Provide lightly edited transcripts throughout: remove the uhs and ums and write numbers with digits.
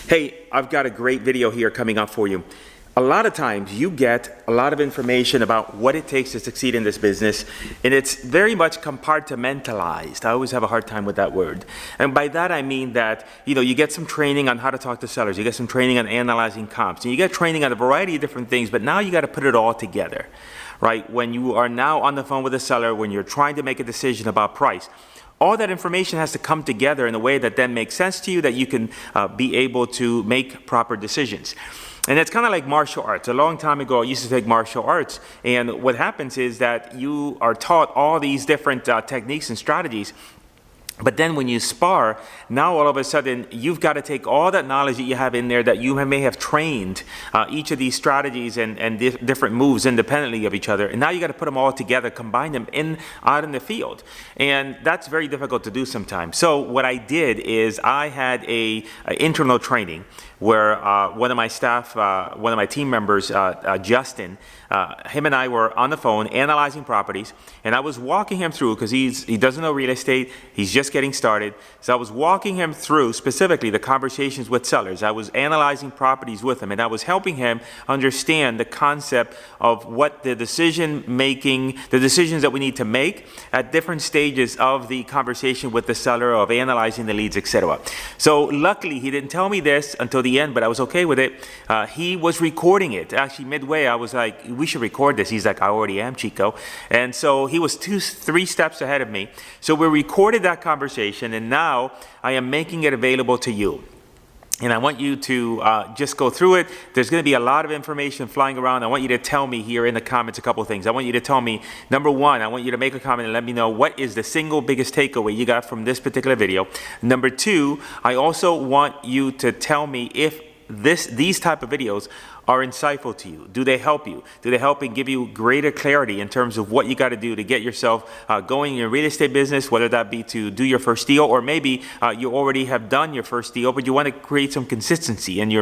Hey, I've got a great video here coming up for you. A lot of times you get a lot of information about what it takes to succeed in this business, and it's very much compartmentalized. I always have a hard time with that word. And by that I mean that, you get some training on how to talk to sellers, you get some training on analyzing comps, and you get training on a variety of different things, but now you got to put it all together, right? When you are now on the phone with a seller, when you're trying to make a decision about price, all that information has to come together in a way that then makes sense to you, that you can be able to make proper decisions. And it's kind of like martial arts. A long time ago, I used to take martial arts. And what happens is that you are taught all these different techniques and strategies. But then when you spar, now all of a sudden, you've got to take all that knowledge that you have in there that you may have trained each of these strategies and different moves independently of each other. And now you got to put them all together, combine them out in the field. And that's very difficult to do sometimes. So what I did is I had a internal training where one of my staff, one of my team members, Justin, him and I were on the phone analyzing properties, and I was walking him through, because he doesn't know real estate, he's just getting started. So I was walking him through specifically the conversations with sellers. I was analyzing properties with him, and I was helping him understand the concept of what the decisions that we need to make at different stages of the conversation with the seller, of analyzing the leads, etc. So luckily he didn't tell me this until the end, but I was okay with it. He was recording it. Actually, midway, I was like, we should record this. He's like, I already am, Chico. And so he was 2-3 steps ahead of me. So we recorded that conversation, and now I am making it available to you. And I want you to just go through it. There's going to be a lot of information flying around. I want you to tell me here in the comments a couple of things. I want you to tell me, number one, I want you to make a comment and let me know what is the single biggest takeaway you got from this particular video. Number two, I also want you to tell me if these type of videos are insightful to you. Do they help you? Do they help and give you greater clarity in terms of what you got to do to get yourself going in your real estate business, whether that be to do your first deal, or maybe you already have done your first deal, but you want to create some consistency, and you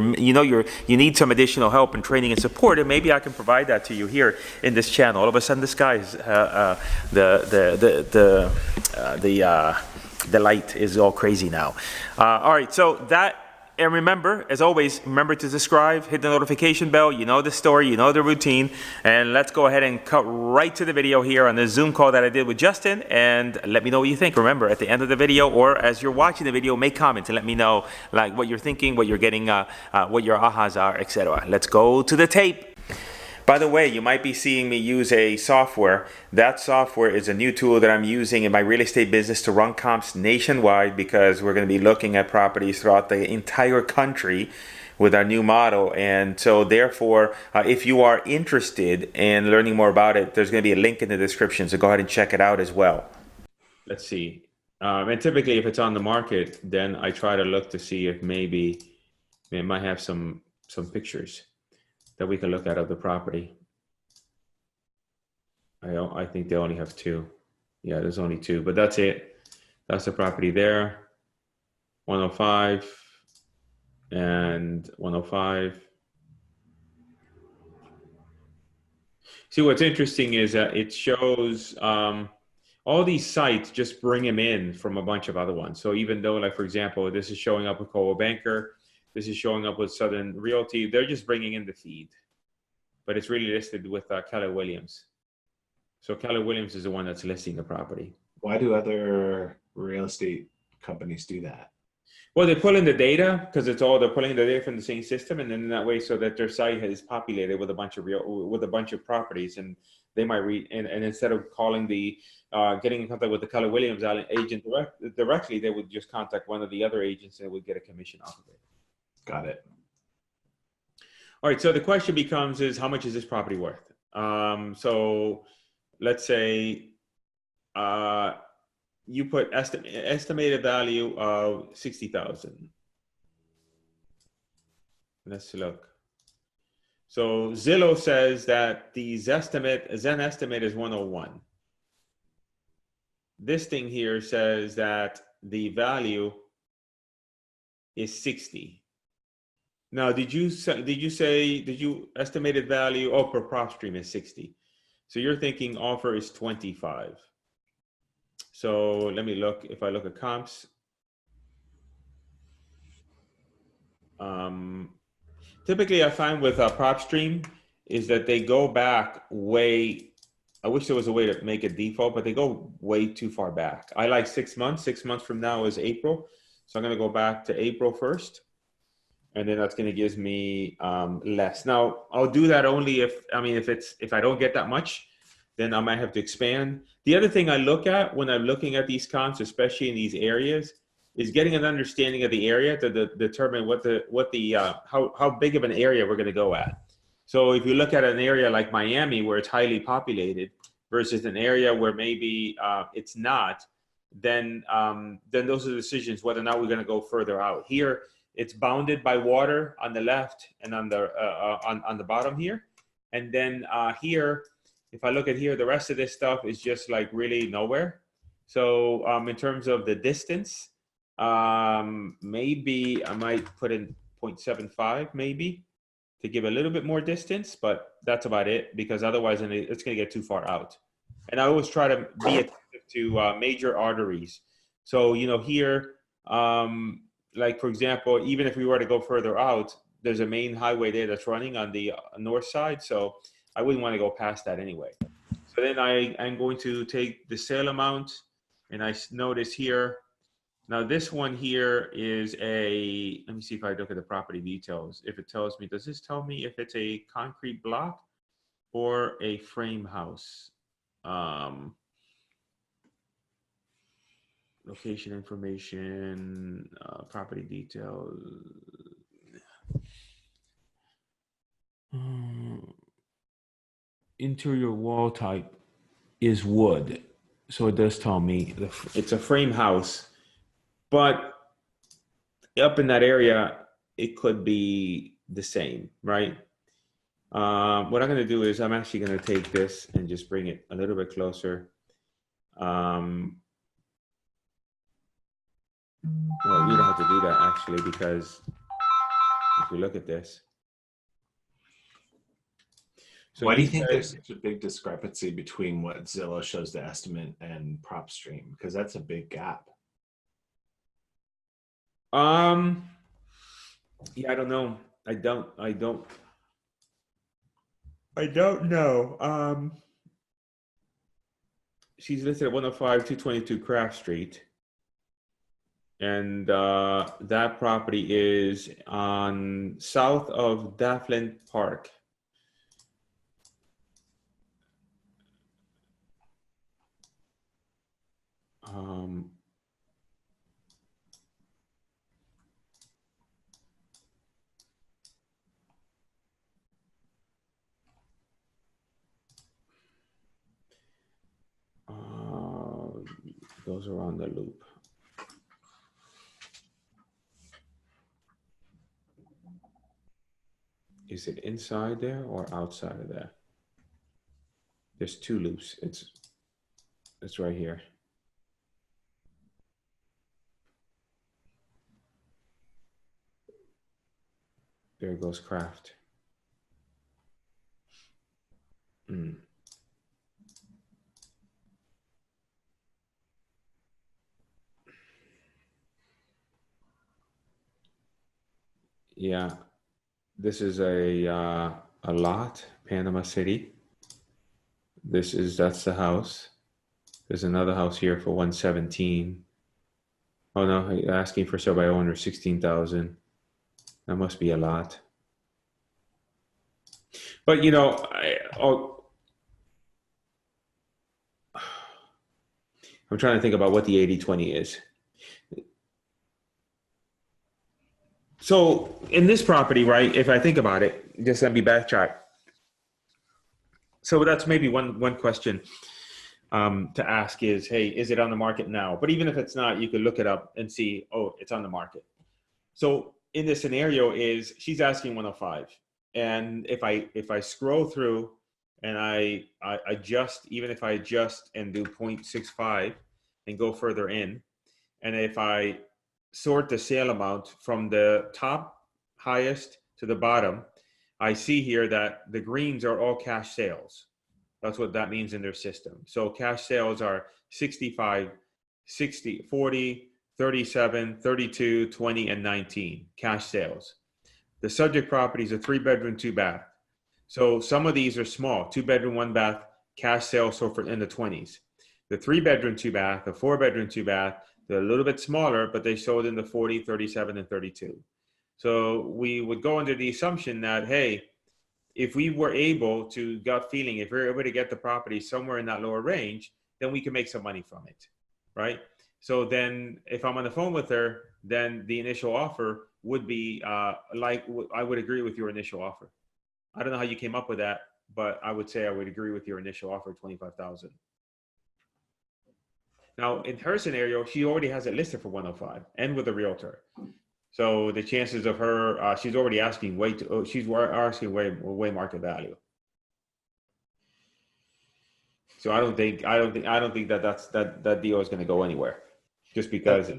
need some additional help and training and support, and maybe I can provide that to you here in this channel. All of a sudden, the sky is the light is all crazy now. All right, so that. And remember, as always, remember to subscribe, hit the notification bell. You know the story, you know the routine. And let's go ahead and cut right to the video here on the Zoom call that I did with Justin. And let me know what you think. Remember, at the end of the video, or as you're watching the video, make comments and let me know like what you're thinking, what you're getting, what your ahas are, etc. Let's go to the tape. By the way, you might be seeing me use a software. That software is a new tool that I'm using in my real estate business to run comps nationwide, because we're going to be looking at properties throughout the entire country with our new model. And so therefore, if you are interested in learning more about it, there's going to be a link in the description. So go ahead and check it out as well. Let's see. And typically if it's on the market, then I try to look to see if maybe it might have some pictures that we can look at of the property. I think they only have 2. Yeah, there's only 2, but that's it. That's the property there. 105 and 105. See, what's interesting is that it shows all these sites just bring them in from a bunch of other ones. So even though, like, for example, this is showing up with Coldwell Banker, this is showing up with Southern Realty, they're just bringing in the feed. But it's really listed with Keller Williams. So Keller Williams is the one that's listing the property. Why do other real estate companies do that? Well, they pull in the data, because they're pulling the data from the same system, and then in that way, so that their site is populated with a bunch of properties, and they might read, and instead of calling getting in contact with the Keller Williams agent directly, they would just contact one of the other agents and would get a commission off of it. Got it. All right, so the question becomes is, how much is this property worth? So let's say you put estimated value of 60,000. Let's look. So Zillow says that the Zen estimate is 101. This thing here says that the value is 60. Now, did you estimated value? Oh, per prop stream is 60. So you're thinking offer is 25. So let me look. If I look at comps, Um, Typically, I find with PropStream is that they go back way. I wish there was a way to make it default, but they go way too far back. I like 6 months. 6 months from now is April, so I'm going to go back to April 1st, and then that's going to give me less. Now, I'll do that only if I don't get that much, then I might have to expand. The other thing I look at when I'm looking at these comps, especially in these areas, is getting an understanding of the area to determine how big of an area we're going to go at. So if you look at an area like Miami where it's highly populated versus an area where maybe it's not, then those are the decisions whether or not we're going to go further out. Here, it's bounded by water on the left and on the bottom here, and then here, if I look at here, the rest of this stuff is just like really nowhere. So in terms of the distance, maybe I might put in 0.75 maybe to give a little bit more distance, but that's about it, because otherwise it's going to get too far out. And I always try to be attentive to major arteries. So, here, like for example, even if we were to go further out, there's a main highway there that's running on the north side. So I wouldn't want to go past that anyway. So then I'm going to take the sale amount, and I notice here, now this one here is let me see if I look at the property details. If it tells me, does this tell me if it's a concrete block or a frame house? Location information, property details. Interior wall type is wood. So it does tell me it's a frame house, but up in that area, it could be the same, right? What I'm going to do is I'm actually going to take this and just bring it a little bit closer. Well, we don't have to do that actually, because if we look at this. So why do you think there's such a big discrepancy between what Zillow shows the estimate and PropStream? Because that's a big gap. Yeah, I don't know. I don't know. She's listed at 105 222 Craft Street. And that property is on south of Dafflin Park. Goes around the loop. Is it inside there or outside of there? There's two loops. It's right here. There goes Craft. Yeah, this is a lot, Panama City. That's the house. There's another house here for 117. Oh no, asking for sale by owner 16,000. That must be a lot. But I'm trying to think about what the 80-20 is. So in this property, right, if I think about it, just let me backtrack. So that's maybe one question to ask is, hey, is it on the market now? But even if it's not, you could look it up and see, oh, it's on the market. So in this scenario is she's asking 105. And if I scroll through and I adjust, even if I adjust and do 0.65 and go further in, and if I sort the sale amount from the top highest to the bottom, I see here that the greens are all cash sales. That's what that means in their system. So cash sales are 65, 60, 40, 37, 32, 20, and 19 cash sales. The subject property is a 3-bedroom, 2-bath. So some of these are small, 2-bedroom, 1-bath, cash sales so for in the 20s. The 3-bedroom, 2-bath, the 4-bedroom, 2-bath, they're a little bit smaller, but they sold in the 40, 37, and 32. So we would go under the assumption that, hey, if we were able to, gut feeling, if we were able to get the property somewhere in that lower range, then we can make some money from it, right? So then if I'm on the phone with her, then the initial offer would be like, I would agree with your initial offer. I don't know how you came up with that, but I would say I would agree with your initial offer, 25,000. Now, in her scenario, she already has it listed for 105 and with a realtor. So the chances of her, she's already asking she's asking way market value. So I don't think that deal is going to go anywhere, just because.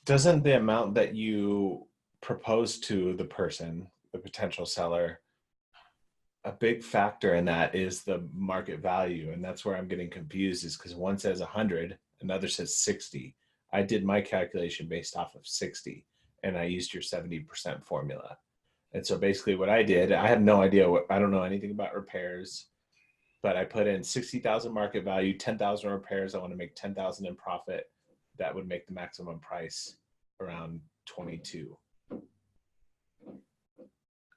Doesn't the amount that you propose to the person, the potential seller, a big factor in that is the market value, and that's where I'm getting confused. Is because one says 100, another says 60. I did my calculation based off of 60, and I used your 70% formula. And so basically, what I did, I had no idea I don't know anything about repairs. But I put in 60,000 market value, 10,000 repairs. I want to make 10,000 in profit. That would make the maximum price around 22.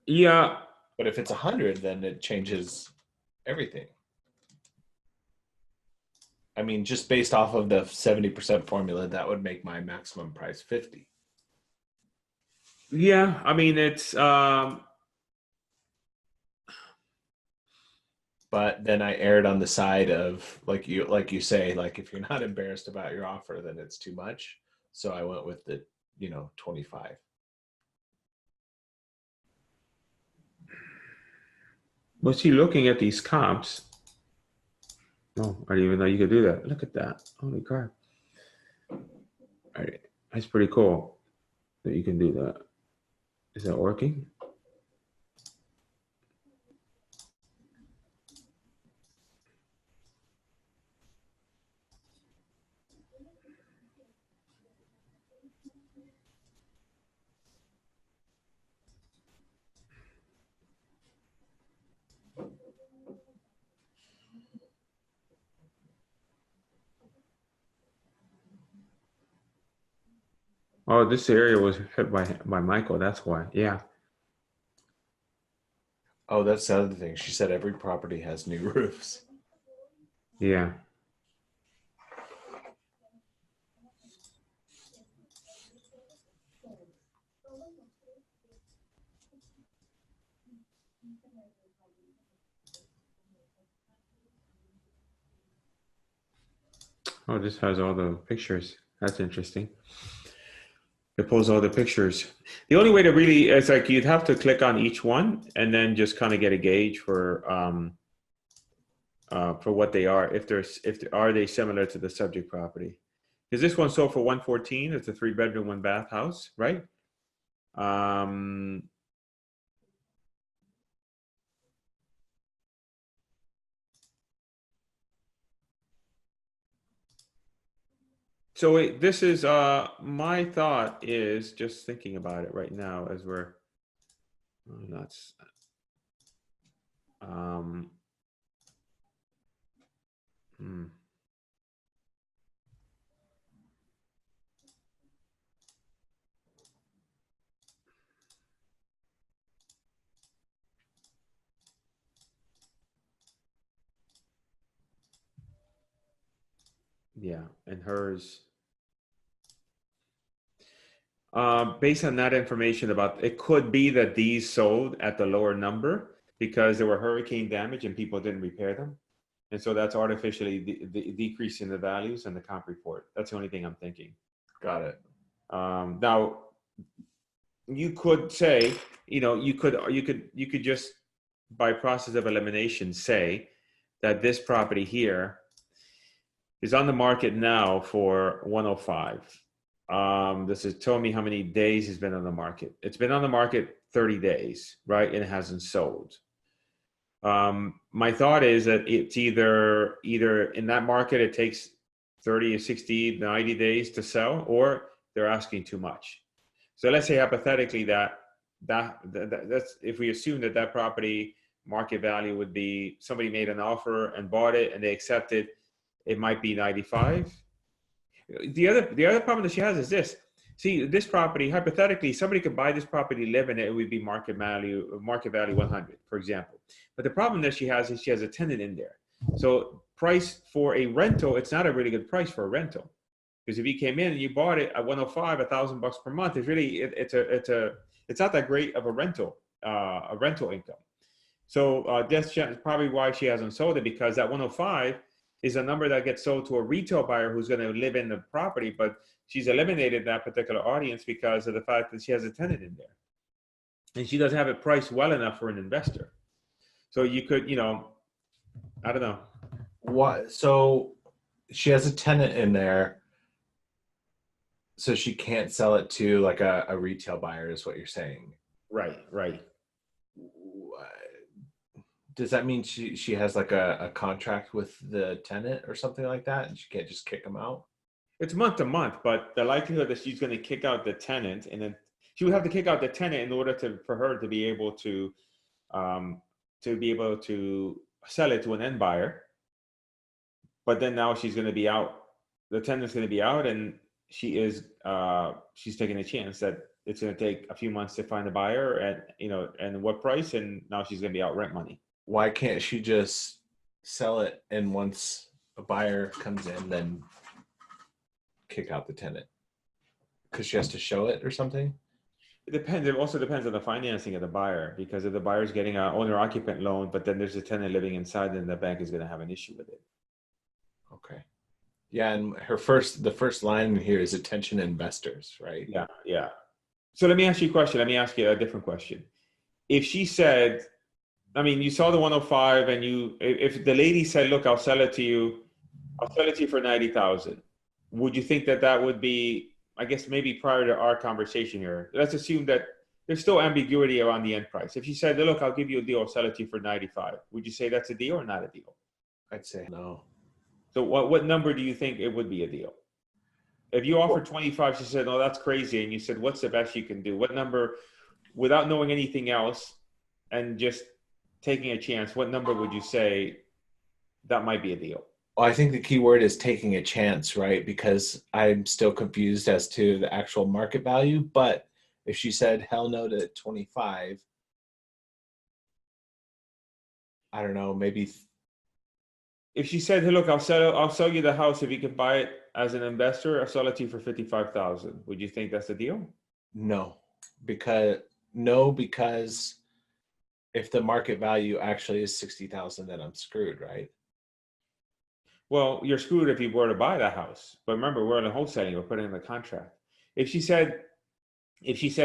Yeah. But if it's 100, then it changes everything. I mean, just based off of the 70% formula, that would make my maximum price 50. Yeah. I mean, it's, but then I erred on the side of like you say, like if you're not embarrassed about your offer, then it's too much. So I went with the 25. Was she looking at these comps? Oh, I didn't even know you could do that. Look at that. Holy crap. All right. That's pretty cool that you can do that. Is that working? Oh, this area was hit by Michael. That's why. Yeah. Oh, that's the other thing. She said every property has new roofs. Yeah. Oh, this has all the pictures. That's interesting. It pulls all the pictures. The only way to really, it's like you'd have to click on each one and then just kind of get a gauge for what they are. Are they similar to the subject property? Because this one sold for 114. It's a 3-bedroom, 1-bath house, right? So this is my thought is just thinking about it right now as we're nuts. Yeah, and hers. Based on that information about, it could be that these sold at the lower number because there were hurricane damage and people didn't repair them. And so that's artificially decreasing the values in the comp report. That's the only thing I'm thinking. Got it. Now, you could say, you could just by process of elimination say that this property here is on the market now for 105. This is telling me how many days it's been on the market. It's been on the market 30 days, right? And it hasn't sold. My thought is that it's either in that market, it takes 30 or 60, 90 days to sell, or they're asking too much. So let's say hypothetically that that's if we assume that that property market value would be, somebody made an offer and bought it and they accepted, it might be 95. The other problem that she has is this. See, this property, hypothetically, somebody could buy this property, live in it, it would be market value 100, for example. But the problem that she has is she has a tenant in there. So price for a rental, it's not a really good price for a rental. Because if you came in and you bought it at 105, $1,000 per month, it's really, it's not that great of a rental income. So that's probably why she hasn't sold it, because that 105 is a number that gets sold to a retail buyer who's going to live in the property, but she's eliminated that particular audience because of the fact that she has a tenant in there. And she doesn't have it priced well enough for an investor. So you could, I don't know. What? So she has a tenant in there, so she can't sell it to like a retail buyer, is what you're saying? Right. Does that mean she has like a contract with the tenant or something like that, and she can't just kick them out? It's month to month, but the likelihood that she's going to kick out the tenant, and then she would have to kick out the tenant in order for her to be able to sell it to an end buyer. But then now she's going to be out. The tenant's going to be out, and she's taking a chance that it's going to take a few months to find a buyer and what price, and now she's going to be out rent money. Why can't she just sell it, and once a buyer comes in, then kick out the tenant? Because she has to show it or something? It depends. It also depends on the financing of the buyer, because if the buyer's getting an owner-occupant loan, but then there's a tenant living inside, then the bank is going to have an issue with it. Okay. Yeah, and the first line here is attention investors, right? Yeah. So let me ask you a question. Let me ask you a different question. If she said, you saw the 105, and if the lady said, look, I'll sell it to you for 90,000, would you think that would be, I guess maybe prior to our conversation here, let's assume that there's still ambiguity around the end price. If she said, look, I'll give you a deal, I'll sell it to you for 95, would you say that's a deal or not a deal? I'd say no. So what number do you think it would be a deal? If you offered 25, she said, no, that's crazy. And you said, what's the best you can do? What number, without knowing anything else and just taking a chance, what number would you say that might be a deal? Well, I think the key word is taking a chance, right? Because I'm still confused as to the actual market value. But if she said hell no to 25, I don't know, maybe. If she said, hey, look, I'll sell you the house if you can buy it as an investor, I'll sell it to you for 55,000. Would you think that's a deal? No, because if the market value actually is 60,000, then I'm screwed, right? Well, you're screwed if you were to buy that house. But remember, we're in a wholesaling, we're putting in the contract. If she said,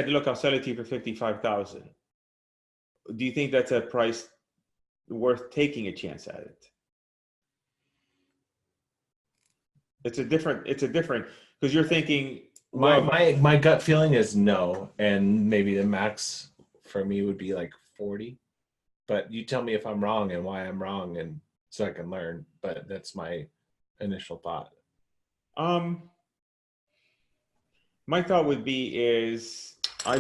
look, I'll sell it to you for 55,000, do you think that's a price worth taking a chance at it? It's a different, because you're thinking, my gut feeling is no, and maybe the max for me would be like 40. But you tell me if I'm wrong and why I'm wrong, and so I can learn. But that's my initial thought. My thought would be I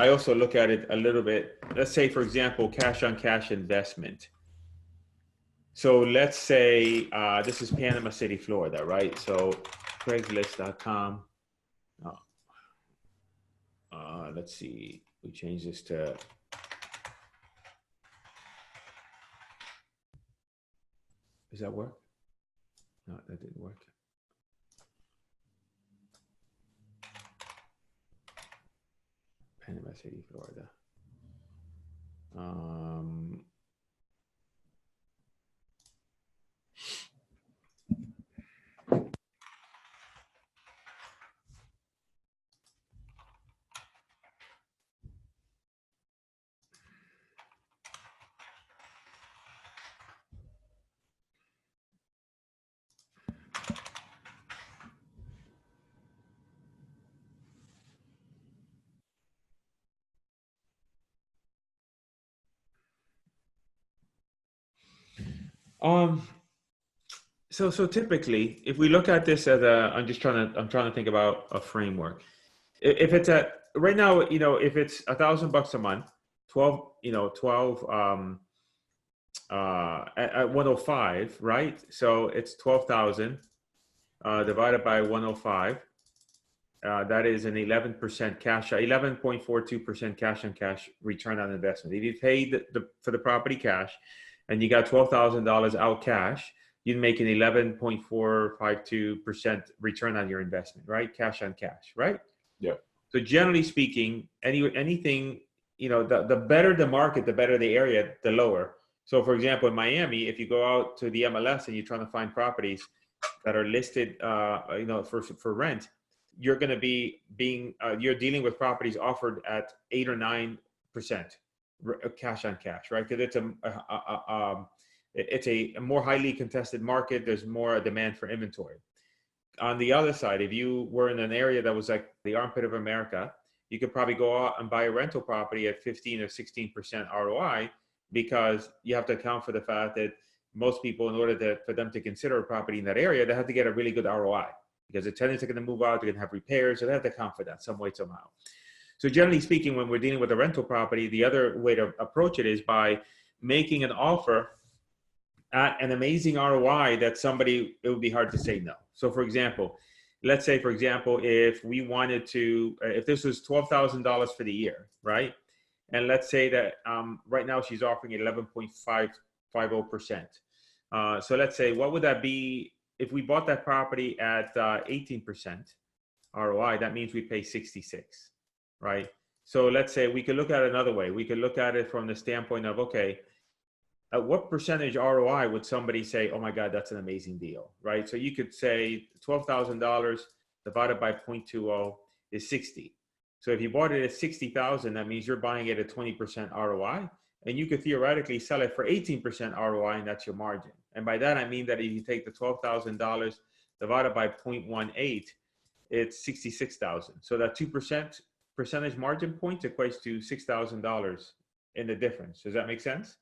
also look at it a little bit. Let's say, for example, cash on cash investment. So let's say this is Panama City, Florida, right? So Craigslist.com. Let's see. We change this to. Does that work? No, that didn't work. Panama City, Florida. So typically, if we look at this I'm trying to think about a framework. If it's at right now, if it's $1,000 a month, 12, 12, at 105, right? So it's 12,000 divided by 105. That is an 11% cash, 11.42% cash on cash return on investment. If you paid for the property cash and you got $12,000 out cash, you'd make an 11.452% return on your investment, right? Cash on cash, right? Yeah. So generally speaking, anything, the better the market, the better the area, the lower. So for example, in Miami, if you go out to the MLS and you're trying to find properties that are listed, for rent, you're going to be you're dealing with properties offered at 8 or 9% cash on cash, right? Because it's a more highly contested market. There's more demand for inventory. On the other side, if you were in an area that was like the armpit of America, you could probably go out and buy a rental property at 15 or 16% ROI, because you have to account for the fact that most people, in order for them to consider a property in that area, they have to get a really good ROI, because the tenants are going to move out, they're going to have repairs, so they have to account for that some way, somehow. So generally speaking, when we're dealing with a rental property, the other way to approach it is by making an offer at an amazing ROI that it would be hard to say no. So for example, let's say, if we wanted to, if this was $12,000 for the year, right? And let's say that right now she's offering 11.550%. So let's say, what would that be if we bought that property at 18% ROI? That means we pay 66, right? So let's say we could look at it another way. We could look at it from the standpoint of, okay, at what percentage ROI would somebody say, oh my God, that's an amazing deal, right? So you could say $12,000 divided by 0.20 is 60. So if you bought it at 60,000, that means you're buying it at 20% ROI, and you could theoretically sell it for 18% ROI, and that's your margin. And by that, I mean that if you take the $12,000 divided by 0.18, it's 66,000. So that 2% percentage margin point equates to $6,000 in the difference. Does that make sense?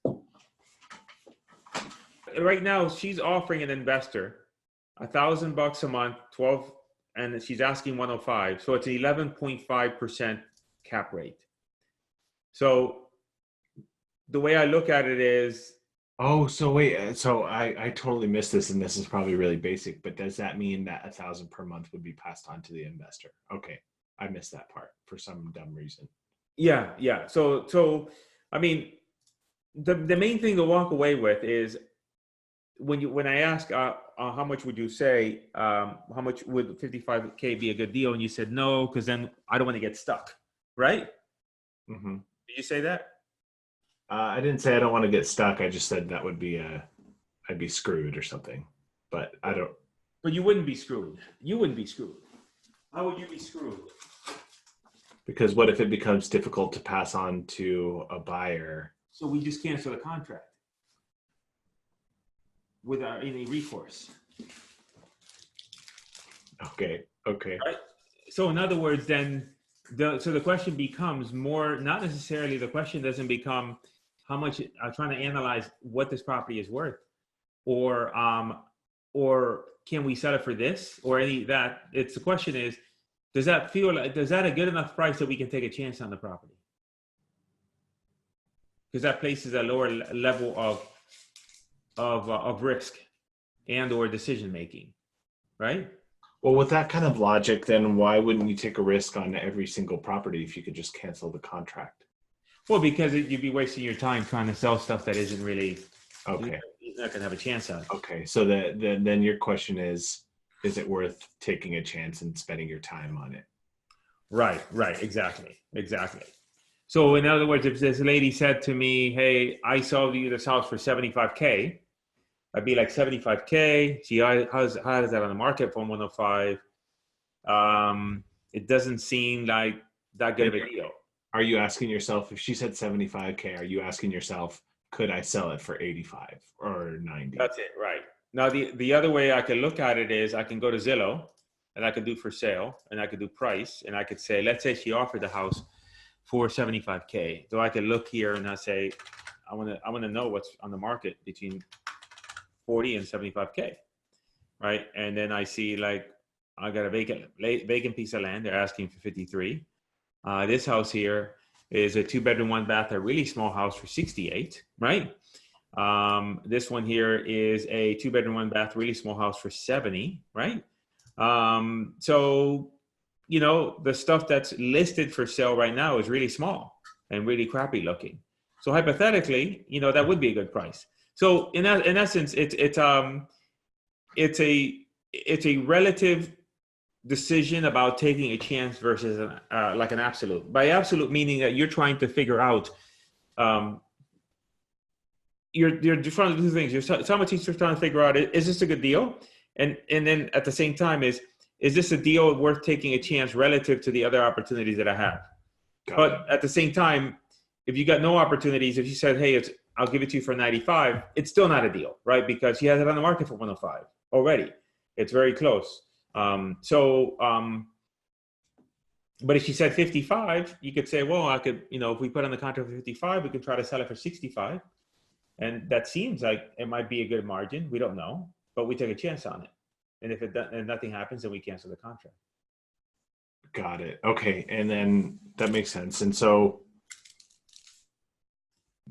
Right now, she's offering an investor $1,000 a month, 12, and she's asking 105. So it's an 11.5% cap rate. So the way I look at it is, Oh, so wait, so I totally missed this, and this is probably really basic, but does that mean that 1,000 per month would be passed on to the investor? Okay, I missed that part for some dumb reason. yeah. So I mean, the main thing to walk away with is, when I ask how much would you say, how much would 55K be a good deal, and you said no, because then I don't want to get stuck, right? Mm-hmm. Did you say that? I didn't say I don't want to get stuck. I just said that would be I'd be screwed or something. But I don't. But you wouldn't be screwed. You wouldn't be screwed. How would you be screwed? Because what if it becomes difficult to pass on to a buyer? So we just cancel the contract without any recourse. Okay. Right? So in other words, then the question becomes more, not necessarily, the question doesn't become how much. I'm trying to analyze what this property is worth, or can we sell it for this, or any that. It's the question is, does that a good enough price that we can take a chance on the property? Because that places a lower level of risk and or decision making, right? Well, with that kind of logic, then why wouldn't you take a risk on every single property if you could just cancel the contract? Well, because you'd be wasting your time trying to sell stuff that isn't really, Okay. you're not going to have a chance on. Okay. So then your question is it worth taking a chance and spending your time on it? Right. Exactly. So in other words, if this lady said to me, hey, I sold you this house for 75K, I'd be like, 75K. Gee, how is that on the market for 105? It doesn't seem like that good of a deal. Are you asking yourself, if she said 75K, are you asking yourself, could I sell it for 85 or 90? That's it, right. Now, the other way I can look at it is, I can go to Zillow and I could do for sale, and I could do price, and I could say, let's say she offered the house for 75K. So I could look here and I say, I want to know what's on the market between 40 and 75K, right? And then I see, like, I got a vacant piece of land. They're asking for 53. This house here is a 2-bedroom, 1 bath, a really small house for 68, right? This one here is a 2-bedroom, 1 bath, really small house for 70, right? So, the stuff that's listed for sale right now is really small and really crappy looking. So hypothetically, that would be a good price. So in essence, it's a relative decision about taking a chance versus like an absolute. By absolute meaning that you're trying to figure out, you're just trying to do things. Some teachers trying to figure out, is this a good deal? And then at the same time is this a deal worth taking a chance relative to the other opportunities that I have? But at the same time, if you got no opportunities, if you said, hey, I'll give it to you for 95, it's still not a deal, right? Because he has it on the market for 105 already. It's very close. But if she said 55, you could say, well, I could, if we put on the contract for 55, we could try to sell it for 65. And that seems like it might be a good margin. We don't know, but we take a chance on it. And if nothing happens, then we cancel the contract. Got it. Okay. And then that makes sense. And so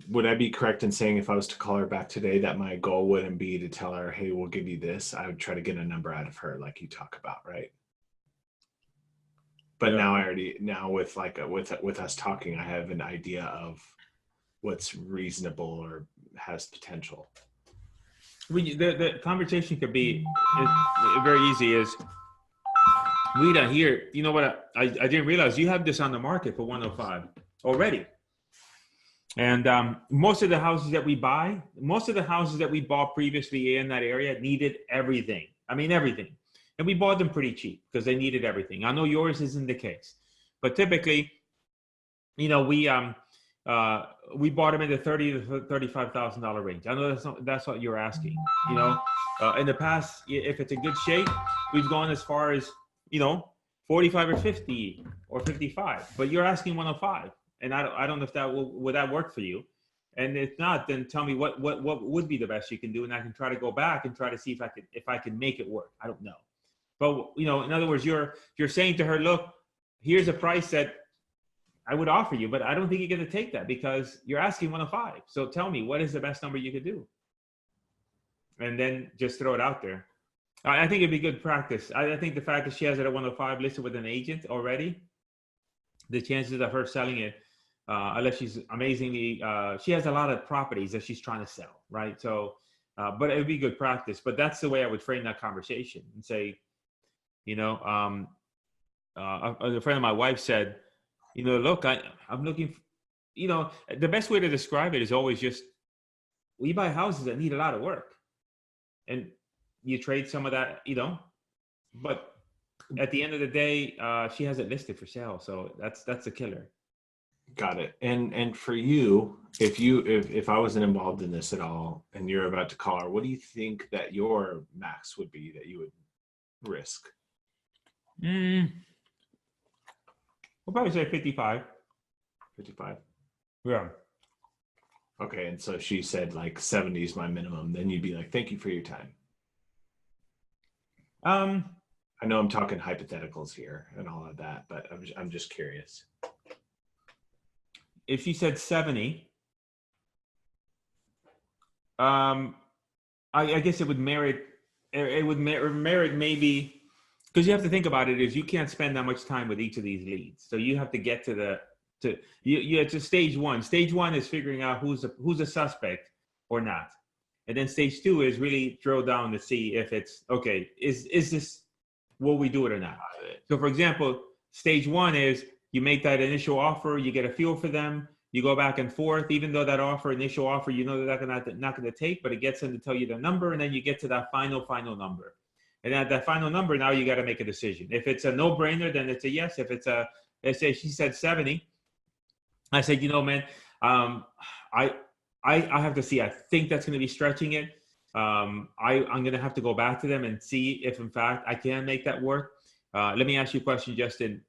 would I be correct in saying if I was to call her back today that my goal wouldn't be to tell her, hey, we'll give you this? I would try to get a number out of her like you talk about, right? But yeah. Now with us talking, I have an idea of what's reasonable or has potential. The conversation could be very easy is, Rita, here, you know what, I didn't realize you have this on the market for 105 already. And most of the houses that we bought previously in that area needed everything. I mean, everything. And we bought them pretty cheap because they needed everything. I know yours isn't the case, but typically, we bought them in the $30,000 to $35,000 range. I know that's what you're asking. In the past, if it's in good shape, we've gone as far as 45 or 50 or 55. But you're asking 105, and I don't know if would that work for you. And if not, then tell me what would be the best you can do, and I can try to go back and try to see if I can make it work. I don't know, but in other words, you're saying to her, look, here's a price that I would offer you, but I don't think you're going to take that because you're asking 105. So tell me, what is the best number you could do? And then just throw it out there. I think it'd be good practice. I think the fact that she has it at 105 listed with an agent already, the chances of her selling it, unless she's amazingly, she has a lot of properties that she's trying to sell, right? So, but it would be good practice. But that's the way I would frame that conversation and say, a friend of my wife said, look, I'm looking, the best way to describe it is always just, we buy houses that need a lot of work. And you trade some of that, but at the end of the day, she has it listed for sale. So that's a killer. Got it. And for you, if I wasn't involved in this at all and you're about to call her, what do you think that your max would be that you would risk? We'll probably say 55. 55? Yeah. Okay, and so she said like 70 is my minimum. Then you'd be like, thank you for your time. I know I'm talking hypotheticals here and all of that, but I'm just curious. If she said 70, I guess it would merit. It would merit maybe. Because you have to think about it is you can't spend that much time with each of these leads. So you have to get to stage one. Stage one is figuring out who's a suspect or not. And then stage two is really drill down to see if it's, okay, is this, will we do it or not? So for example, stage one is you make that initial offer, you get a feel for them, you go back and forth, even though that initial offer, they're not going to take, but it gets them to tell you the number, and then you get to that final number. And at that final number, now you got to make a decision. If it's a no-brainer, then it's a yes. If it's let's say she said 70, I said, man, I have to see. I think that's going to be stretching it. I'm going to have to go back to them and see if, in fact, I can make that work. Let me ask you a question, Justin.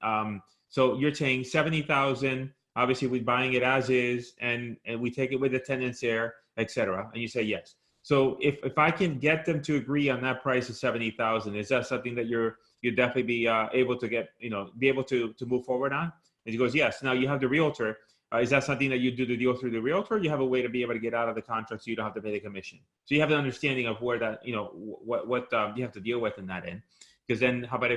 So you're saying 70,000. Obviously, we're buying it as is, and we take it with the tenants there, et cetera. And you say yes. So if I can get them to agree on that price of 70,000, is that something that you'd definitely be able to get, be able to move forward on? And he goes, yes. Now you have the realtor. Is that something that you do the deal through the realtor? You have a way to be able to get out of the contract so you don't have to pay the commission. So you have an understanding of where that, what you have to deal with in that end. Because then how about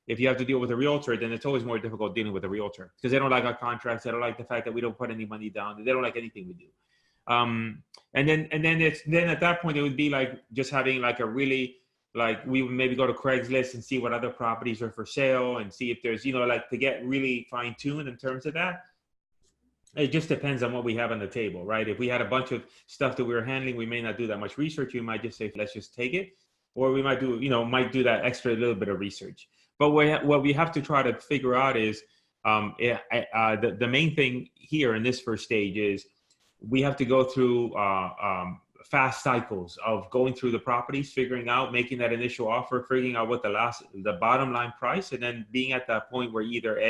if you have to deal with a realtor, then it's always more difficult dealing with a realtor because they don't like our contracts. They don't like the fact that we don't put any money down. They don't like anything we do. And then at that point, it would be like just having like a really, like we would maybe go to Craigslist and see what other properties are for sale and see if there's, like to get really fine tuned in terms of that. It just depends on what we have on the table, right? If we had a bunch of stuff that we were handling, we may not do that much research. We might just say, let's just take it. Or we might do, might do that extra little bit of research. But what we have to try to figure out is the main thing here in this first stage is we have to go through fast cycles of going through the properties, figuring out, making that initial offer, figuring out what the bottom line price, and then being at that point where either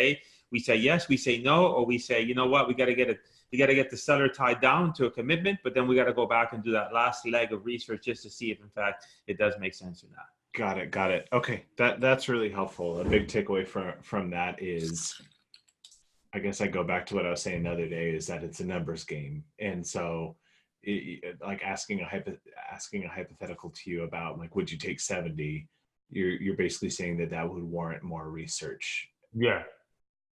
we say yes, we say no, or we say, you know what, we got to get the seller tied down to a commitment, but then we got to go back and do that last leg of research just to see if in fact it does make sense or not. Got it. Okay, that's really helpful. A big takeaway from that is, I guess I go back to what I was saying the other day, is that it's a numbers game. And so like asking a hypothetical to you about like, would you take 70? You're basically saying that would warrant more research. Yeah.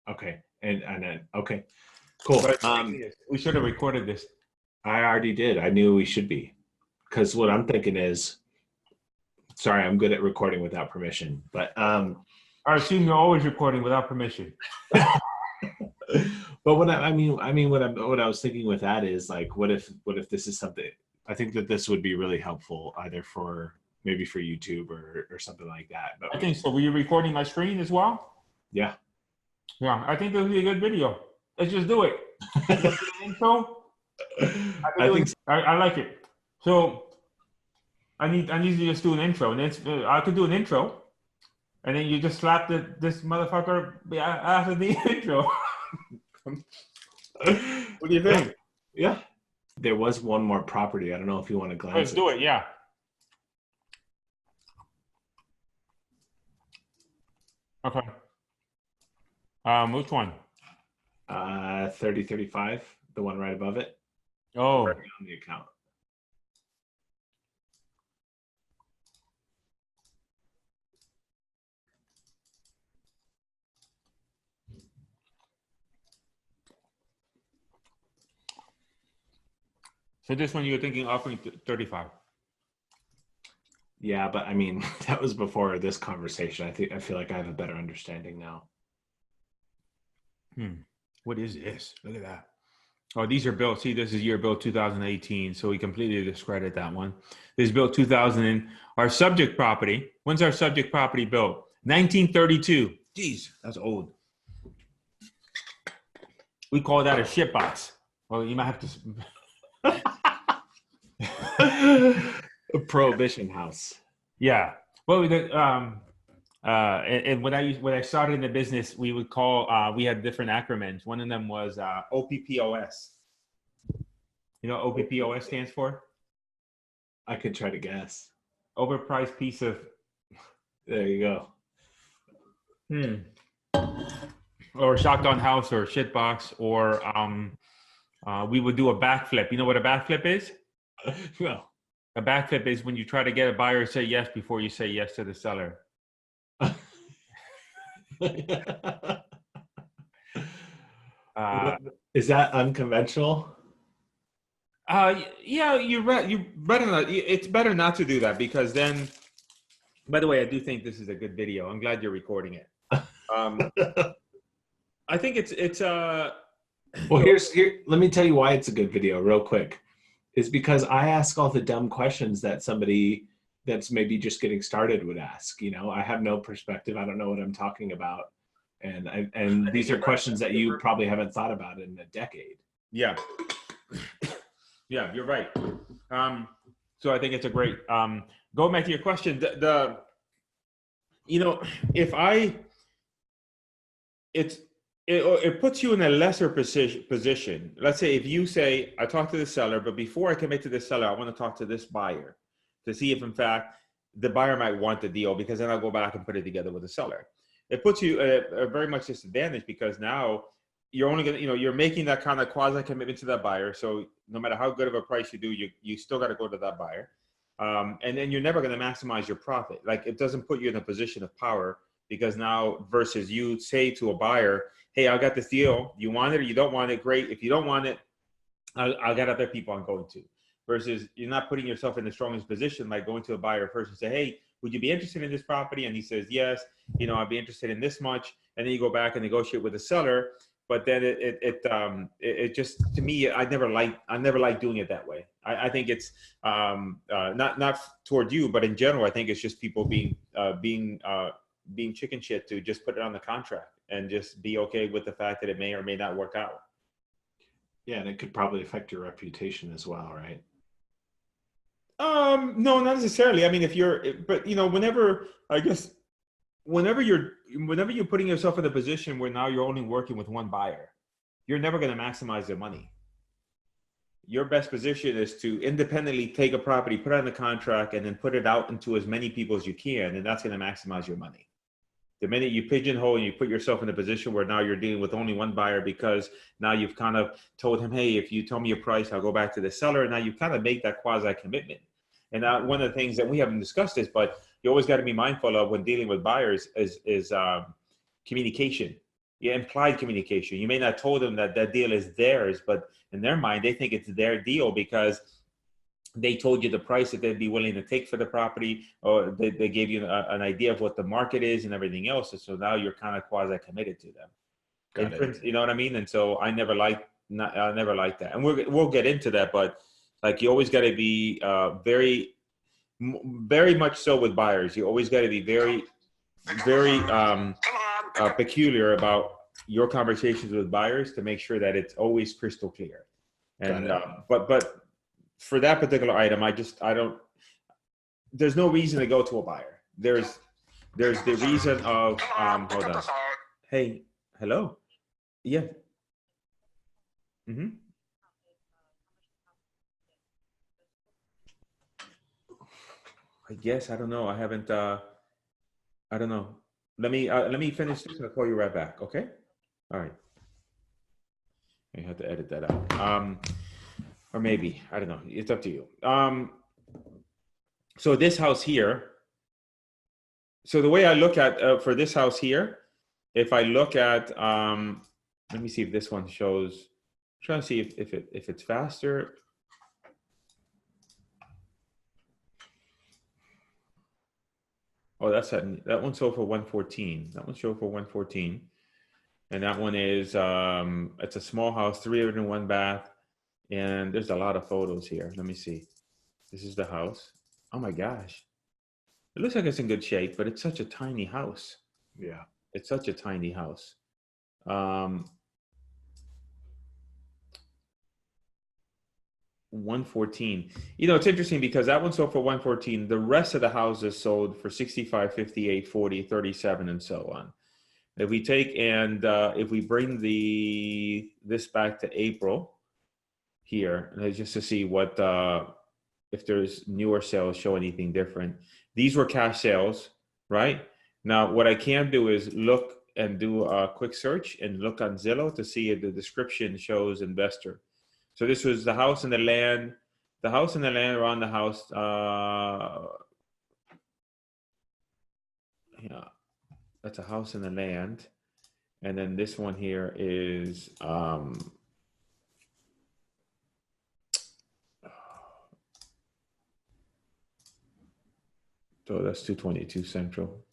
Okay. And then, okay, cool. We should have recorded this. I already did. I knew we should be, because what I'm thinking is, sorry, I'm good at recording without permission, but I assume you're always recording without permission. But what I was thinking with that is like, what if this is something, I think that this would be really helpful either for maybe for YouTube or something like that. But I think so. Were you recording my screen as well? Yeah. Yeah, I think this would be a good video. Let's just do it. Intro. I like it. So I need to just do an intro, and then I could do an intro, and then you just slap this motherfucker after the intro. What do you think? Yeah. There was one more property. I don't know if you want to glance. Let's do it. Yeah. Okay. Which one? 3035, the one right above it. Oh. Right on the account. So this one you're thinking offering 35. Yeah, but I mean, that was before this conversation. I feel like I have a better understanding now. What is this? Look at that. Oh, these are built. See, this is year built 2018. So we completely discredit that one. This is built 2000. Our subject property. When's our subject property built? 1932. Jeez, that's old. We call that a shit box. Well, you might have to. A prohibition house. Yeah. Well, and when I started in the business, we would call we had different acronyms. One of them was OPPOS. You know what OPPOS stands for? I could try to guess. Overpriced piece of. There you go. Or shotgun house or shit box, or we would do a backflip. You know what a backflip is? No. A backflip is when you try to get a buyer to say yes before you say yes to the seller. Is that unconventional? Yeah, you better not. It's better not to do that, because then. By the way, I do think this is a good video. I'm glad you're recording it. I think it's. Well, here. Let me tell you why it's a good video, real quick. Is because I ask all the dumb questions that somebody that's maybe just getting started would ask. You know, I have no perspective. I don't know what I'm talking about. And these are questions that you probably haven't thought about in a decade. Yeah. Yeah, you're right. So I think it's a great, going back to your question, it puts you in a lesser position. Let's say if you say, I talked to the seller, but before I commit to this seller, I want to talk to this buyer to see if in fact the buyer might want the deal, because then I'll go back and put it together with the seller. It puts you at a very much disadvantage, because now you're only gonna, you're making that kind of quasi commitment to that buyer. So no matter how good of a price you do, you still got to go to that buyer. And then you're never going to maximize your profit. Like, it doesn't put you in a position of power, because now versus you say to a buyer, hey, I got this deal. You want it or you don't want it? Great. If you don't want it, I'll get other people I'm going to. Versus you're not putting yourself in the strongest position, like going to a buyer first and say, hey, would you be interested in this property? And he says, yes, I'd be interested in this much. And then you go back and negotiate with the seller. But then it just, to me, I never liked doing it that way. I think it's not toward you, but in general, I think it's just people being chicken shit to just put it on the contract and just be okay with the fact that it may or may not work out. Yeah, and it could probably affect your reputation as well, right? No, not necessarily. I mean, but whenever you're putting yourself in a position where now you're only working with one buyer, you're never going to maximize their money. Your best position is to independently take a property, put it on the contract, and then put it out into as many people as you can, and that's going to maximize your money. The minute you pigeonhole and you put yourself in a position where now you're dealing with only one buyer, because now you've kind of told him, hey, if you tell me a price, I'll go back to the seller. And now you kind of make that quasi commitment. And one of the things that we haven't discussed is, but you always got to be mindful of when dealing with buyers is communication. Yeah, implied communication. You may not told them that that deal is theirs, but in their mind, they think it's their deal because they told you the price that they'd be willing to take for the property, or they gave you an idea of what the market is and everything else. And so now you're kind of quasi committed to them. Got it. You know what I mean? And so I never liked that. And we'll get into that, but like, you always got to be very much so with buyers. You always got to be very peculiar about your conversations with buyers to make sure that it's always crystal clear. And but for that particular item, there's no reason to go to a buyer. There's the reason of hold on. Hey, hello. Yeah. I guess, I don't know. I haven't I don't know. Let me finish this and I'll call you right back. Okay? All right. I have to edit that out. Or maybe, I don't know. It's up to you. So this house here, so the way I look at, for this house here, if I look at, let me see if this one shows, I'm trying to see if it's faster. Oh, that one sold for 114. That one sold for 114. And that one is, it's a small house, 301 bath. And there's a lot of photos here. Let me see. This is the house. Oh my gosh. It looks like it's in good shape, but it's such a tiny house. Yeah. It's such a tiny house. 114. It's interesting because that one sold for 114. The rest of the houses sold for 65, 58, 40, 37, and so on. If we take and if we bring this back to April here, just to see what if there's newer sales show anything different. These were cash sales, right? Now, what I can do is look and do a quick search and look on Zillow to see if the description shows investor. So this was the house and the land. The house and the land around the house. Yeah, that's a house and the land. And then this one here is so that's 222 Central.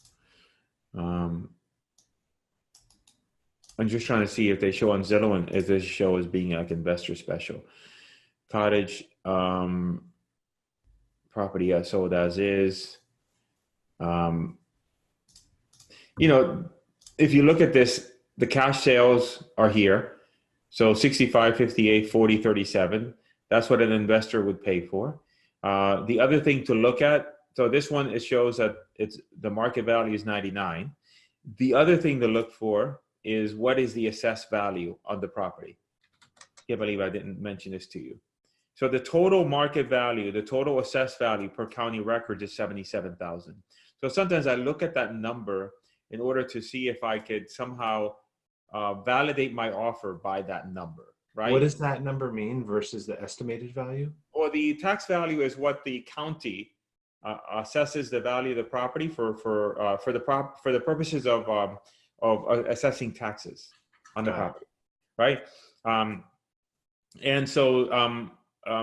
I'm just trying to see if they show on Zillow and if this show as being like investor special. Cottage property sold as is. If you look at this, the cash sales are here. So 65, 58, 40, 37. That's what an investor would pay for. The other thing to look at, so this one, it shows that the market value is 99. The other thing to look for is what is the assessed value on the property. I can't believe I didn't mention this to you. So the total market value, the total assessed value per county records is 77,000. So sometimes I look at that number in order to see if I could somehow validate my offer by that number, right? What does that number mean versus the estimated value? Or the tax value is what the county assesses the value of the property for the purposes of assessing taxes on the property, right? And so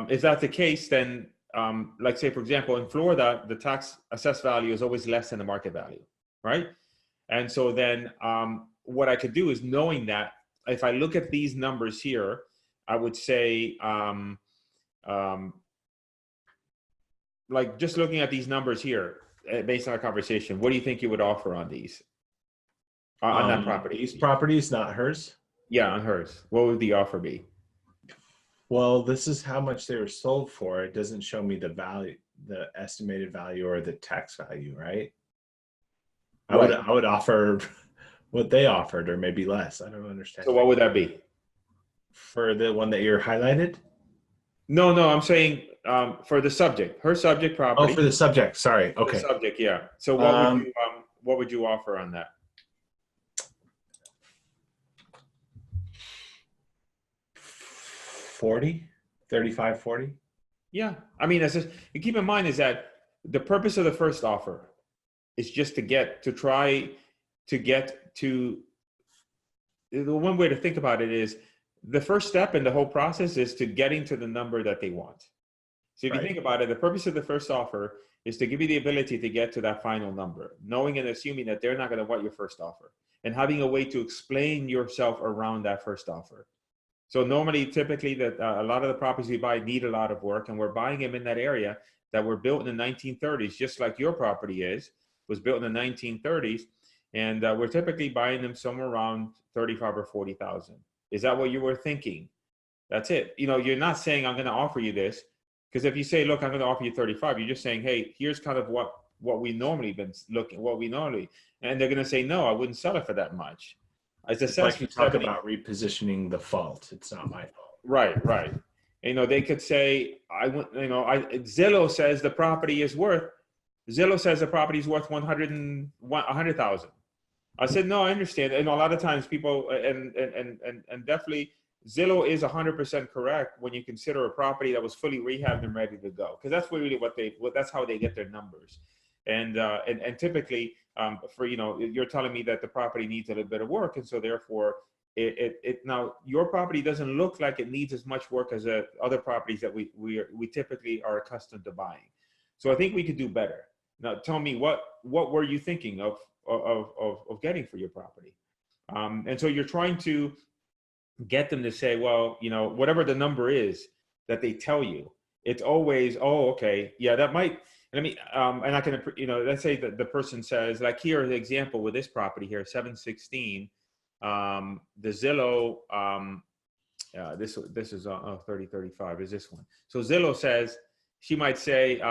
if that's the case, then like say for example in Florida, the tax assessed value is always less than the market value, right? And so then what I could do is, knowing that, if I look at these numbers here, I would say like just looking at these numbers here, based on our conversation, what do you think you would offer on these? On that property? These properties, not hers? Yeah, on hers. What would the offer be? Well, this is how much they were sold for. It doesn't show me the value, the estimated value or the tax value, right? I would offer what they offered or maybe less. I don't understand. So what would that be? For the one that you're highlighted? No, I'm saying for the subject, her subject property. Oh, for the subject. Sorry. Okay. The subject, yeah. So what would you offer on that? 35, 40. Yeah, I mean, you keep in mind is that the purpose of the first offer is just to try to get to. The one way to think about it is the first step in the whole process is to getting to the number that they want. So if you think about it, the purpose of the first offer is to give you the ability to get to that final number, knowing and assuming that they're not going to want your first offer, and having a way to explain yourself around that first offer. So normally, typically, that a lot of the properties we buy need a lot of work, and we're buying them in that area that were built in the 1930s, just like your property was built in the 1930s, and we're typically buying them somewhere around 35 or 40,000. Is that what you were thinking? That's it. You know, you're not saying I'm going to offer you this, because if you say, look, I'm going to offer you 35, you're just saying, hey, here's kind of what we normally been looking, and they're going to say, no, I wouldn't sell it for that much. It's like you talk about repositioning the fault. It's not my fault. Right. You know, they could say, Zillow says the property is worth 100,000. I said, no, I understand. And a lot of times people, and definitely Zillow is 100% correct when you consider a property that was fully rehabbed and ready to go. Because that's really that's how they get their numbers. And typically, you're telling me that the property needs a little bit of work, and so therefore, now your property doesn't look like it needs as much work as other properties that we typically are accustomed to buying. So I think we could do better. Now, tell me what were you thinking of getting for your property? And so you're trying to get them to say, well, whatever the number is that they tell you, it's always, oh, okay, yeah, that might. Let me, and I can, let's say that the person says, like here, the example with this property here, 716, the Zillow, this is 3035 is this one. So Zillow says, she might say,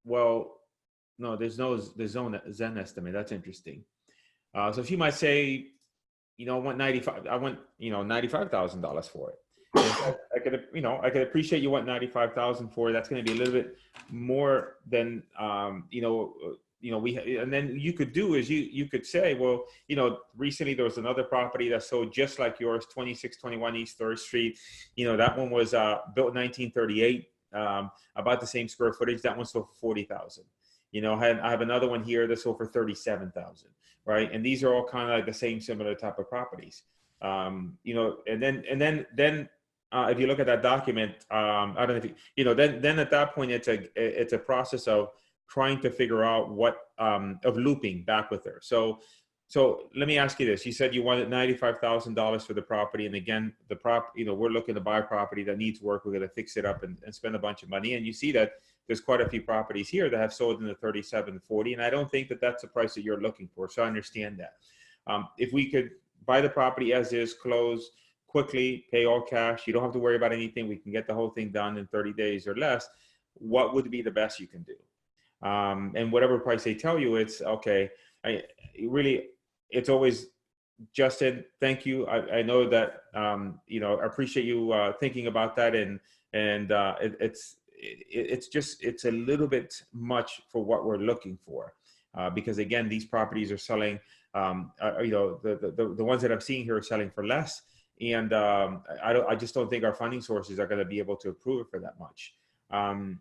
well, no, there's no Zen estimate. That's interesting. So she might say, I want 95. I want, $95,000 for it. I could appreciate you want 95,000 for it. That's going to be a little bit more than, and then you could do is you could say, well, recently there was another property that sold just like yours, 2621 East 3rd Street. That one was built in 1938, about the same square footage. That one sold for 40,000. I have another one here that sold for 37,000, right? And these are all kind of like the same similar type of properties. And then if you look at that document, I don't know if then at that point it's a process of trying to figure out what of looping back with her. So let me ask you this: you said you wanted $95,000 for the property, and again, we're looking to buy a property that needs work. We're going to fix it up and spend a bunch of money, and you see that there's quite a few properties here that have sold in the 37, 40, and I don't think that that's the price that you're looking for. So I understand that. If we could buy the property as is, close quickly, pay all cash, you don't have to worry about anything, we can get the whole thing done in 30 days or less, what would be the best you can do? And whatever price they tell you, it's okay. It's always, Justin, thank you. I know that, I appreciate you thinking about that, and it's a little bit much for what we're looking for, because again, these properties are selling You know, the ones that I'm seeing here are selling for less. And I just don't think our funding sources are going to be able to approve it for that much. I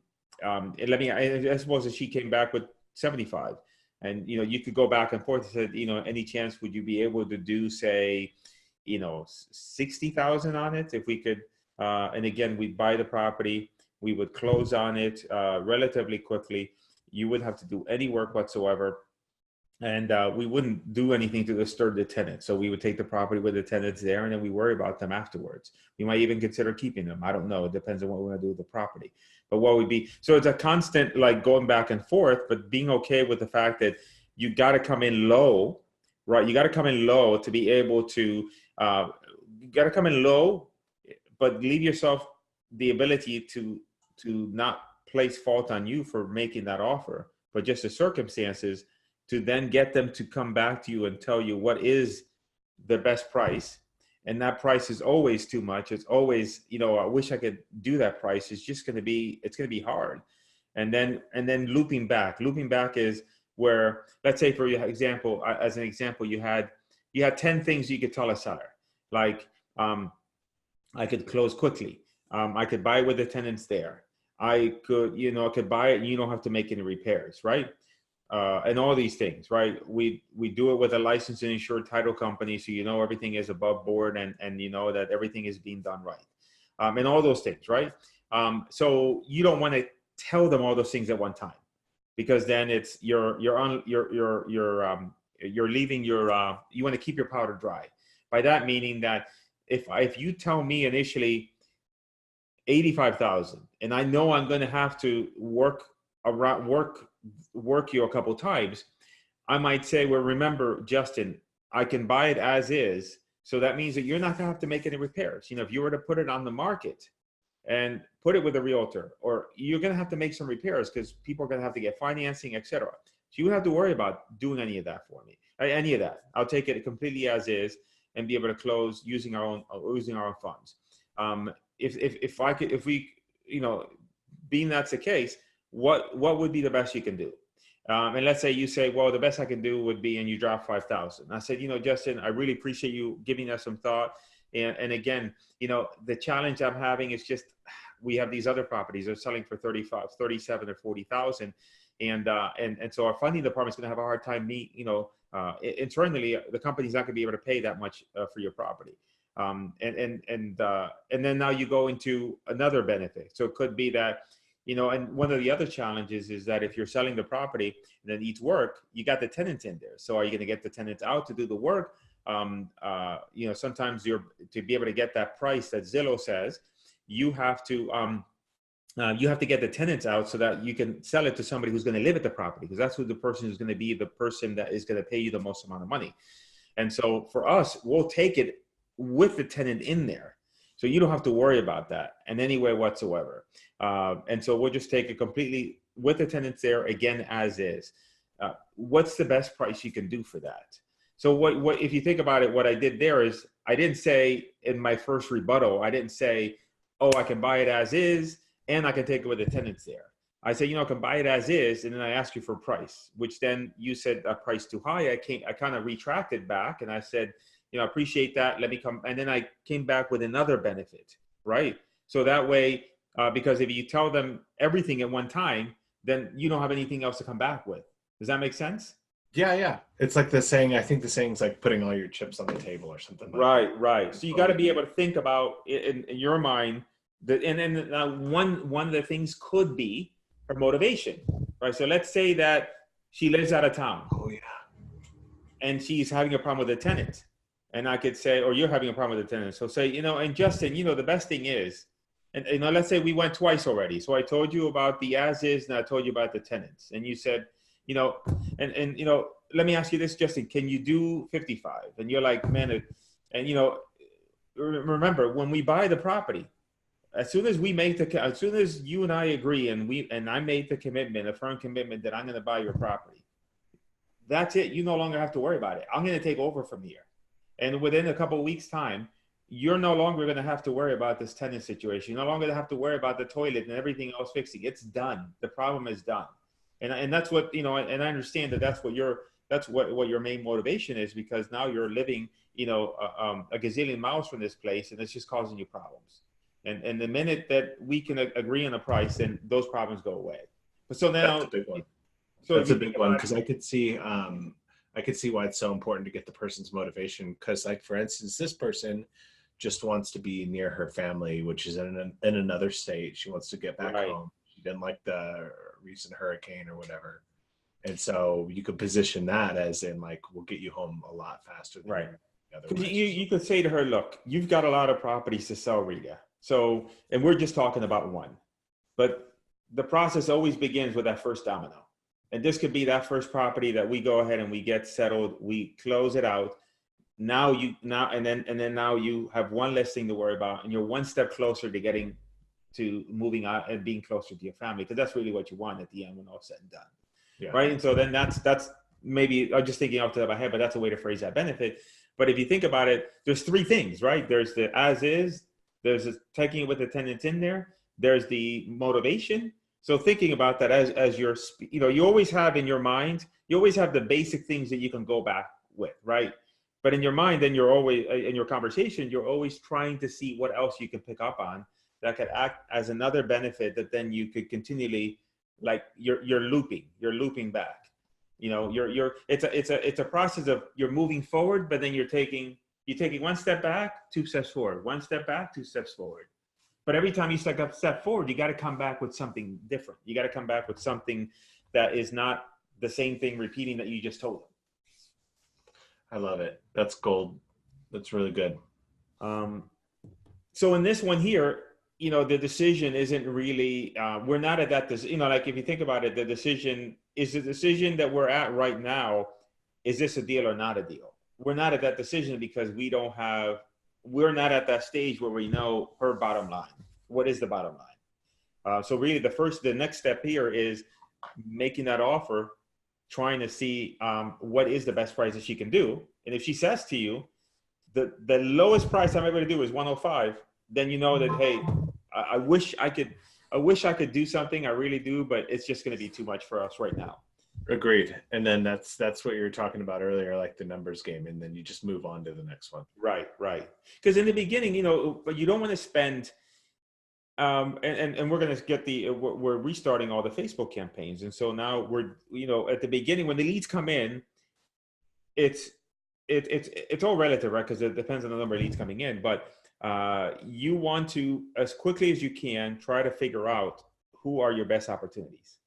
suppose that she came back with 75, and you know, you could go back and forth and said, you know, any chance would you be able to do, say, you know, 60,000 on it if we could? And again, we'd buy the property, we would close on it relatively quickly. You wouldn't have to do any work whatsoever. And we wouldn't do anything to disturb the tenant. So we would take the property with the tenants there, and then we worry about them afterwards. We might even consider keeping them. I don't know. It depends on what we're going to do with the property. But what would be, so it's a constant like going back and forth, but being okay with the fact that you got to come in low, right? You got to come in low to be able to, you got to come in low, but leave yourself the ability to not place fault on you for making that offer, but just the circumstances, to then get them to come back to you and tell you what is the best price. And that price is always too much. It's always, you know, I wish I could do that price. It's just going to be, it's going to be hard. And then looping back is where, let's say for example, as an example, you had 10 things you could tell a seller. Like, I could close quickly. I could buy with the tenants there. I could, you know, I could buy it and you don't have to make any repairs, right? And all these things, right? We do it with a licensed and insured title company, so you know everything is above board, and you know that everything is being done right, and all those things, right? So you don't want to tell them all those things at one time, because then it's you're leaving your you want to keep your powder dry. By that meaning that if you tell me initially 85,000, and I know I'm going to have to work you a couple times, I might say, well, remember, Justin, I can buy it as is. So that means that you're not going to have to make any repairs. You know, if you were to put it on the market and put it with a realtor, or you're going to have to make some repairs because people are going to have to get financing, etc. So you don't have to worry about doing any of that for me, any of that. I'll take it completely as is and be able to close using our own funds. If we, you know, being that's the case, what would be the best you can do? And let's say you say, well, the best I can do would be, and you drop 5,000. I said, you know, Justin, I really appreciate you giving us some thought. And again, you know, the challenge I'm having is just, we have these other properties that are selling for 35, 37 or 40,000. And so our funding department is going to have a hard time internally, the company's not going to be able to pay that much for your property. And then now you go into another benefit. So it could be that, you know, and one of the other challenges is that if you're selling the property and it needs work, you got the tenants in there. So are you going to get the tenants out to do the work? You know, sometimes to be able to get that price that Zillow says, you have to get the tenants out so that you can sell it to somebody who's going to live at the property, because that's who the person who's going to be the person that is going to pay you the most amount of money. And so for us, we'll take it with the tenant in there. So you don't have to worry about that in any way whatsoever. And so we'll just take it completely with the tenants there, again, as is. What's the best price you can do for that? So what if you think about it, what I did there is, I didn't say in my first rebuttal, I didn't say, oh, I can buy it as is, and I can take it with the tenants there. I said, you know, I can buy it as is, and then I asked you for a price, which then you said a price too high. I kind of retracted back, and I said, you know, I appreciate that. Let me come. And then I came back with another benefit, right? So that way, because if you tell them everything at one time, then you don't have anything else to come back with. Does that make sense? Yeah. It's like the saying, I think the saying's like putting all your chips on the table or something like that. Right. So you got to be able to think about in your mind that, and then one of the things could be her motivation, right? So let's say that she lives out of town. Oh yeah. And she's having a problem with a tenant. And I could say, or you're having a problem with the tenant. So say, you know, and Justin, you know, the best thing is, and you know, let's say we went twice already. So I told you about the as is, and I told you about the tenants. And you said, you know, and you know, let me ask you this, Justin, can you do 55? And you're like, man, and you know, remember when we buy the property, as soon as you and I agree, and I made the commitment, a firm commitment that I'm going to buy your property, that's it. You no longer have to worry about it. I'm going to take over from here. And within a couple of weeks' time, you're no longer going to have to worry about this tenant situation. You're no longer going to have to worry about the toilet and everything else fixing. It's done. The problem is done. And that's what, you know, and I understand that that's what That's what your main motivation is, because now you're living, a gazillion miles from this place, and it's just causing you problems. And the minute that we can agree on a price, then those problems go away. But so now, that's a big one. So that's a big one, because I could see why it's so important to get the person's motivation. Because, like, for instance, this person just wants to be near her family, which is in another state. She wants to get back home. She didn't like the recent hurricane or whatever. And so you could position that as in, like, we'll get you home a lot faster than right. otherwise. You could say to her, look, you've got a lot of properties to sell, Rita. So, and we're just talking about one. But the process always begins with that first domino. And this could be that first property that we go ahead and we get settled, we close it out. Now you have one less thing to worry about, and you're one step closer to getting to moving out and being closer to your family, because that's really what you want at the end when all's said and done. Yeah. Right. And so then that's maybe, I'm just thinking off the top of my head, but that's a way to phrase that benefit. But if you think about it, there's three things, right? There's the as is, there's taking it with the tenants in there, there's the motivation. So thinking about that as you're, you always have in your mind, you always have the basic things that you can go back with, right? But in your mind, then you're always, in your conversation, you're always trying to see what else you can pick up on that could act as another benefit that then you could continually, like you're looping back. It's a process of you're moving forward, but then you're taking one step back, 2 steps forward, one step back, 2 steps forward. But every time you take a step forward, you got to come back with something different. You got to come back with something that is not the same thing repeating that you just told them. I love it. That's gold. That's really good. So in this one here, the decision isn't really, we're not at that, like if you think about it, the decision that we're at right now, is this a deal or not a deal? We're not at that decision because we're not at that stage where we know her bottom line. What is the bottom line? So really the next step here is making that offer, trying to see what is the best price that she can do. And if she says to you, the lowest price I'm able to do is 105, then you know that, hey, I wish I could do something. I really do, but it's just going to be too much for us right now. Agreed. And then that's what you were talking about earlier, like the numbers game, and then you just move on to the next one. Right. Because in the beginning, but you don't want to spend, and we're going to get we're restarting all the Facebook campaigns. And so now we're, at the beginning, when the leads come in, it's all relative, right? Because it depends on the number of leads coming in, but you want to, as quickly as you can, try to figure out who are your best opportunities.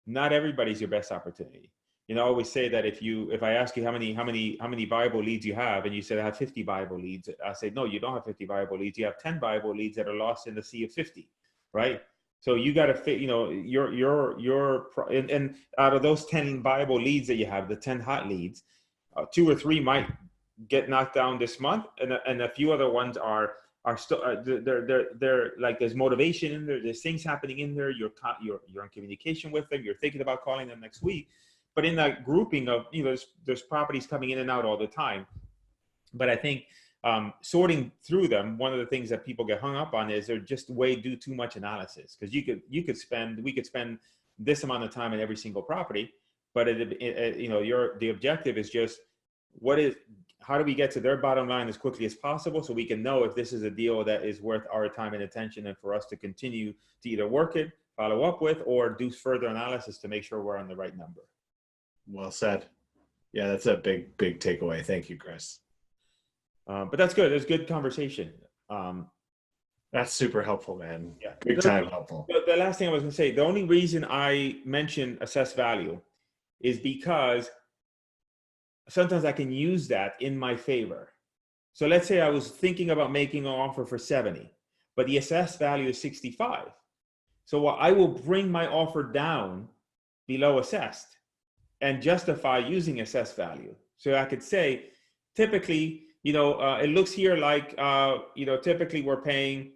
Not everybody's your best opportunity. I always say that if I ask you how many viable leads you have, and you said I have 50 viable leads, I say, no, you don't have 50 viable leads. You have 10 viable leads that are lost in the sea of 50, right? So you got to fit, and out of those 10 viable leads that you have, the 10 hot leads, 2 or 3 might get knocked down this month, and a few other ones are still they're like, there's motivation in there, there's things happening in there, you're in communication with them, you're thinking about calling them next week. But in that grouping of, there's properties coming in and out all the time. But I think sorting through them, one of the things that people get hung up on is they're just do too much analysis, because we could spend this amount of time in every single property, but the objective is just how do we get to their bottom line as quickly as possible, so we can know if this is a deal that is worth our time and attention, and for us to continue to either work it, follow up with, or do further analysis to make sure we're on the right number. Well said. Yeah, that's a big takeaway. Thank you, Chris. But that's good. It's good conversation. That's super helpful, man. Yeah, big time helpful. The last thing I was going to say, the only reason I mentioned assessed value is because sometimes I can use that in my favor. So let's say I was thinking about making an offer for 70, but the assessed value is 65. So I will bring my offer down below assessed and justify using assessed value. So I could say, typically, it looks here like, typically we're paying,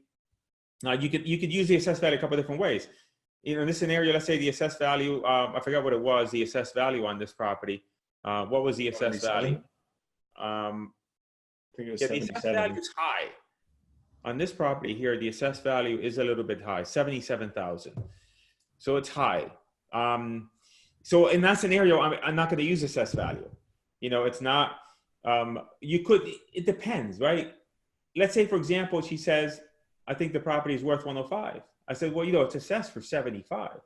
you could use the assessed value a couple of different ways. In this scenario, let's say the assessed value, I forgot what it was, the assessed value on this property. What was the assessed value? I think it was the assessed value is high. On this property here, the assessed value is a little bit high, 77,000. So it's high. So in that scenario, I'm not going to use assessed value. You know, it's not, you could, it depends, right? Let's say, for example, she says, I think the property is worth 105. I said, well, you know, it's assessed for 75.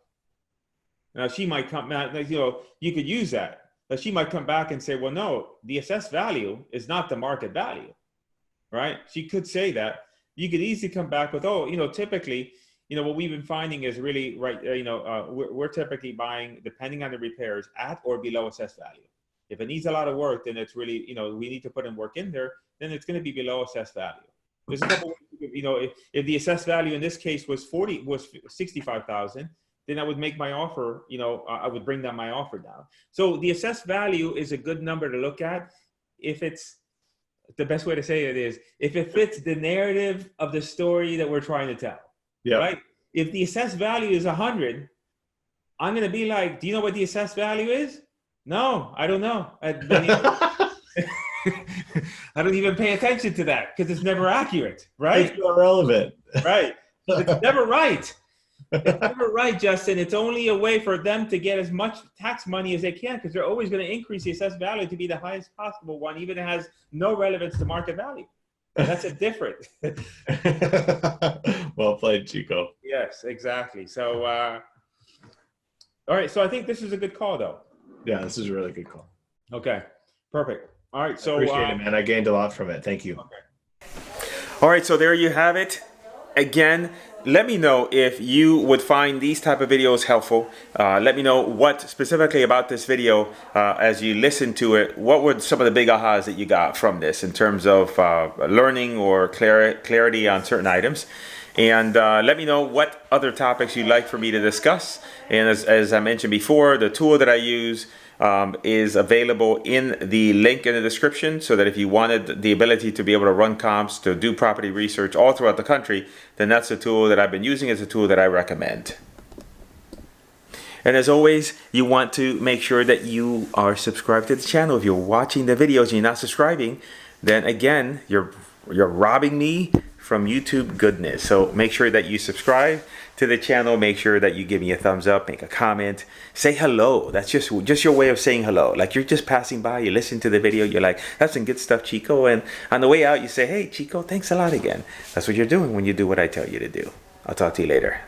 Now she might come back, you know, you could use that, but she might come back and say, well, no, the assessed value is not the market value, right? She could say that. You could easily come back with, oh, you know, typically, you know, what we've been finding is really right. You know, we're typically buying, depending on the repairs, at or below assessed value. If it needs a lot of work, then it's really, you know, we need to put in work in there, then it's going to be below assessed value. There's a couple ways, you know, if the assessed value in this case was 65,000, then I would make my offer, you know, I would bring down my offer down. So the assessed value is a good number to look at if it's, the best way to say it is, if it fits the narrative of the story that we're trying to tell, right? If the assessed value is 100, I'm going to be like, do you know what the assessed value is? No, I don't know. I don't even pay attention to that because it's never accurate, right? It's irrelevant. Right. It's never right. It's never right, Justin. It's only a way for them to get as much tax money as they can because they're always going to increase the assessed value to be the highest possible one, even if it has no relevance to market value. That's a different. Well played, Chico. Yes, exactly. So, all right. So I think this is a good call, though. Yeah, this is a really good call. Okay, perfect. All right. So appreciate it, man. I gained a lot from it. Thank you. Okay. All right, so there you have it. Again, let me know if you would find these type of videos helpful. Let me know what specifically about this video, as you listen to it, what were some of the big ahas that you got from this in terms of learning or clarity on certain items. And let me know what other topics you'd like for me to discuss. And as I mentioned before, the tool that I use is available in the link in the description, so that if you wanted the ability to be able to run comps, to do property research all throughout the country, then that's the tool that I've been using. It's a tool that I recommend. And as always, you want to make sure that you are subscribed to the channel. If you're watching the videos and you're not subscribing, then again, you're robbing me from YouTube goodness. So make sure that you subscribe to the channel. Make sure that you give me a thumbs up, make a comment, say hello. That's just your way of saying hello. Like you're just passing by, you listen to the video, you're like, that's some good stuff, Chico. And on the way out, you say, hey, Chico, thanks a lot again. That's what you're doing when you do what I tell you to do. I'll talk to you later.